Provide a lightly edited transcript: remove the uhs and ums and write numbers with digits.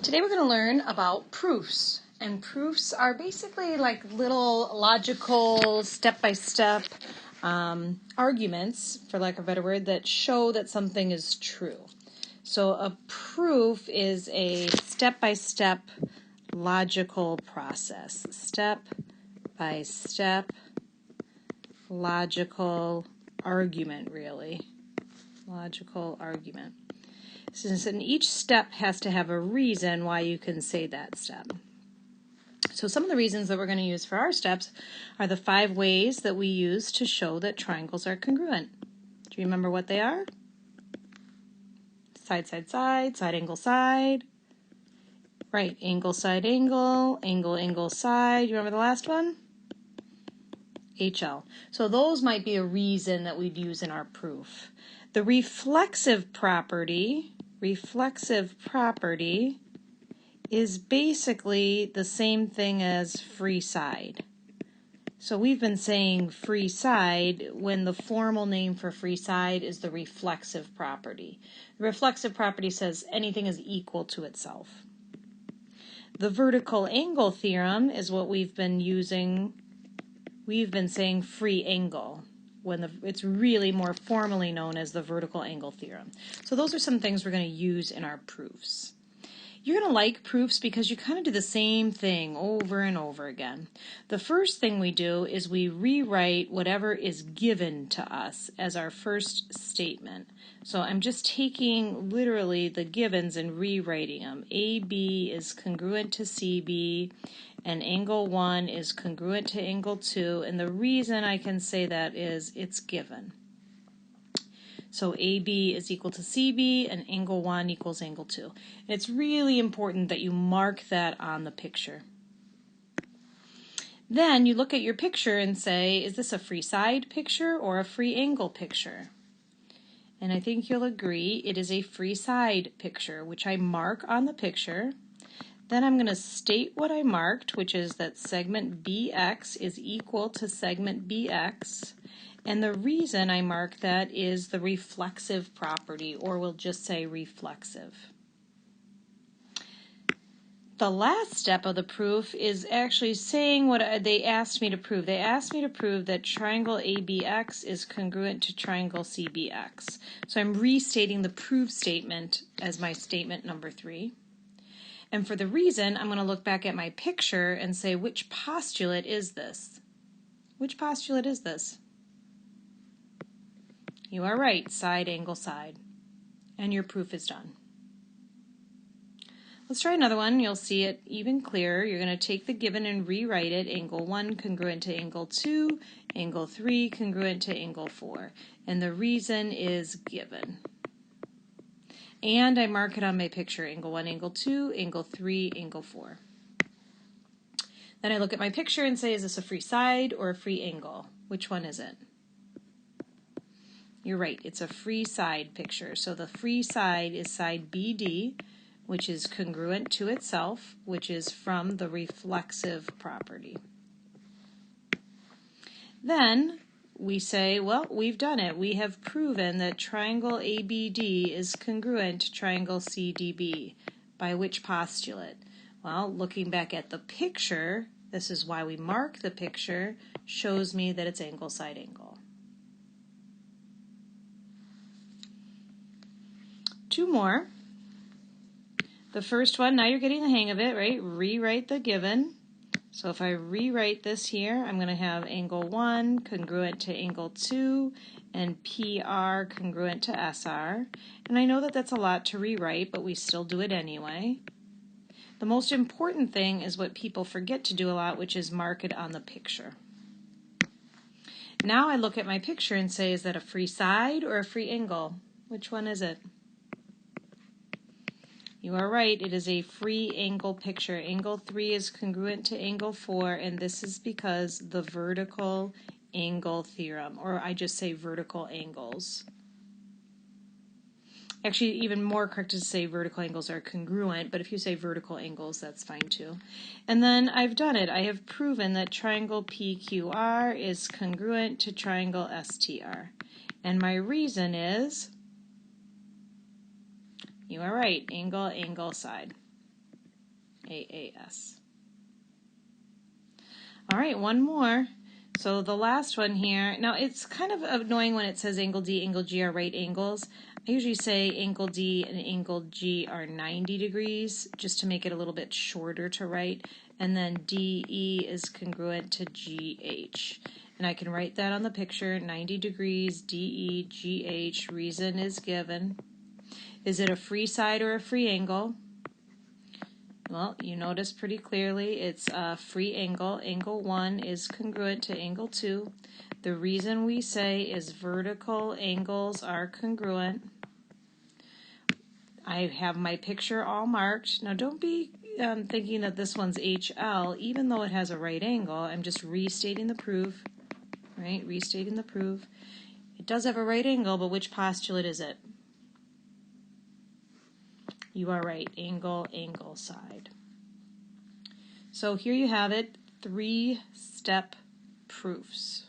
Today we're going to learn about proofs. And proofs are basically like little logical step-by-step arguments, for lack of a better word, that show that something is true. So a proof is a step-by-step logical process. Step-by-step logical argument, really. Logical argument. Since in each step has to have a reason why you can say that step. So some of the reasons that we're going to use for our steps are the 5 ways that we use to show that triangles are congruent. Do you remember what they are? Side, side, side, side, angle, side. Right, angle, side, angle, angle, angle, side. You remember the last one? HL. So those might be a reason that we'd use in our proof. The reflexive property is basically the same thing as free side. So we've been saying free side when the formal name for free side is the reflexive property. The reflexive property says anything is equal to itself. The vertical angle theorem is what we've been using. We've been saying free angle when it's really more formally known as the vertical angle theorem. So those are some things we're going to use in our proofs. You're going to like proofs because you kind of do the same thing over and over again. The first thing we do is we rewrite whatever is given to us as our first statement. So I'm just taking literally the givens and rewriting them. AB is congruent to CB, and angle 1 is congruent to angle 2, and the reason I can say that is it's given. So AB is equal to CB, and angle 1 equals angle 2. And it's really important that you mark that on the picture. Then you look at your picture and say, is this a free side picture or a free angle picture? And I think you'll agree it is a free side picture, which I mark on the picture. Then I'm going to state what I marked, which is that segment BX is equal to segment BX. And the reason I mark that is the reflexive property, or we'll just say reflexive. The last step of the proof is actually saying what they asked me to prove. They asked me to prove that triangle ABX is congruent to triangle CBX. So I'm restating the proof statement as my statement number 3. And for the reason, I'm going to look back at my picture and say, which postulate is this? Which postulate is this? You are right, side, angle, side. And your proof is done. Let's try another one. You'll see it even clearer. You're going to take the given and rewrite it. Angle 1 congruent to angle 2, angle 3 congruent to angle 4. And the reason is given. And I mark it on my picture, angle 1, angle 2, angle 3, angle 4. Then I look at my picture and say, is this a free side or a free angle? Which one is it? You're right, it's a free side picture. So the free side is side BD, which is congruent to itself, which is from the reflexive property. Then we say, well, we've done it. We have proven that triangle ABD is congruent to triangle CDB. By which postulate? Well, looking back at the picture, this is why we mark the picture, shows me that it's angle side angle. 2 more. The first one, now you're getting the hang of it, right? Rewrite the given. So if I rewrite this here, I'm going to have angle 1 congruent to angle 2 and PR congruent to SR. And I know that that's a lot to rewrite, but we still do it anyway. The most important thing is what people forget to do a lot, which is mark it on the picture. Now I look at my picture and say, is that a free side or a free angle? Which one is it? You are right, it is a free angle picture. Angle 3 is congruent to angle 4, and this is because the vertical angle theorem, or I just say vertical angles. Actually, even more correct to say vertical angles are congruent, but if you say vertical angles, that's fine too. And then I've done it. I have proven that triangle PQR is congruent to triangle STR. And my reason is, you are right, angle, angle, side. AAS. All right, one more. So the last one here, now it's kind of annoying when it says angle D, angle G are right angles. I usually say angle D and angle G are 90 degrees, just to make it a little bit shorter to write. And then DE is congruent to GH. And I can write that on the picture, 90 degrees, DE, GH, reason is given. Is it a free side or a free angle? Well, you notice pretty clearly it's a free angle. Angle 1 is congruent to angle 2. The reason we say is vertical angles are congruent. I have my picture all marked. Now don't be thinking that this one's HL, even though it has a right angle. I'm just restating the proof, right? Restating the proof. It does have a right angle, but which postulate is it? You are right, angle, angle, side. So here you have it, 3-step proofs.